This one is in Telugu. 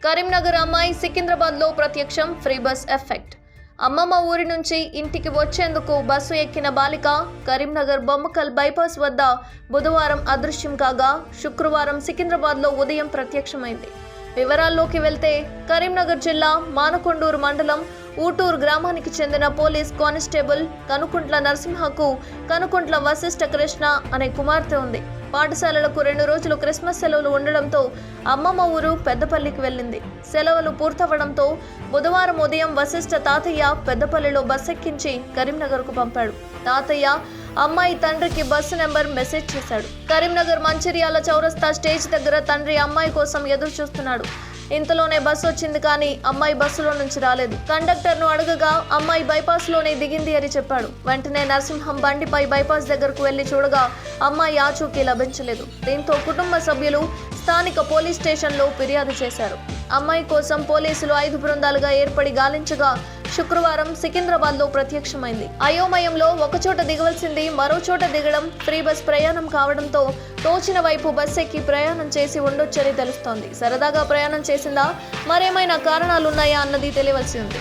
కరీంనగర్ అమ్మాయి సికింద్రాబాద్లో ప్రత్యక్షం ఫ్రీ బస్ ఎఫెక్ట్. అమ్మమ్మ ఊరి నుంచి ఇంటికి వచ్చేందుకు బస్సు ఎక్కిన బాలిక కరీంనగర్ బొమ్మకల్ బైపాస్ వద్ద బుధవారం అదృశ్యం కాగా శుక్రవారం సికింద్రాబాద్లో ఉదయం ప్రత్యక్షమైంది. వివరాల్లోకి వెళ్తే కరీంనగర్ జిల్లా మానకొండూరు మండలం ఊటూరు గ్రామానికి చెందిన పోలీస్ కానిస్టేబుల్ కనుకుంట్ల నరసింహకు కనుకుంట్ల వశిష్ఠ కృష్ణ అనే కుమార్తె ఉంది. పాఠశాలలకు 2 రోజులు క్రిస్మస్ సెలవులు ఉండడంతో అమ్మమ్మ ఊరు పెద్దపల్లికి వెళ్ళింది. సెలవులు పూర్తవడంతో బుధవారం ఉదయం వశిష్ఠ తాతయ్య పెద్దపల్లిలో బస్ ఎక్కించి కరీంనగర్కు పంపాడు. తాతయ్య అమ్మాయి తండ్రికి బస్సు నెంబర్ మెసేజ్ చేశాడు. కరీంనగర్ మంచిర్యాల చౌరస్తా స్టేజ్ దగ్గర తండ్రి అమ్మాయి కోసం ఎదురు చూస్తున్నాడు. ఇంతలోనే బస్సు వచ్చింది, కానీ అమ్మాయి బస్సులో నుంచి రాలేదు. కండక్టర్ను అడగగా అమ్మాయి బైపాస్ లోనే దిగింది అని చెప్పాడు. వెంటనే నరసింహం బండిపై బైపాస్ దగ్గరకు వెళ్లి చూడగా అమ్మాయి ఆచూకీ లభించలేదు. దీంతో కుటుంబ సభ్యులు స్థానిక పోలీస్ స్టేషన్లో ఫిర్యాదు చేశారు. అమ్మాయి కోసం పోలీసులు 5 బృందాలుగా ఏర్పడి గాలించగా శుక్రవారం సికింద్రాబాద్లో ప్రత్యక్షమైంది. అయోమయంలో ఒకచోట దిగవలసింది మరో చోట దిగడం, ఫ్రీ బస్ ప్రయాణం కావడంతో తోచిన వైపు బస్ ఎక్కి ప్రయాణం చేసి ఉండొచ్చని తెలుస్తోంది. సరదాగా ప్రయాణం చేసిందా, మరేమైనా కారణాలున్నాయా అన్నది తెలియవలసి ఉంది.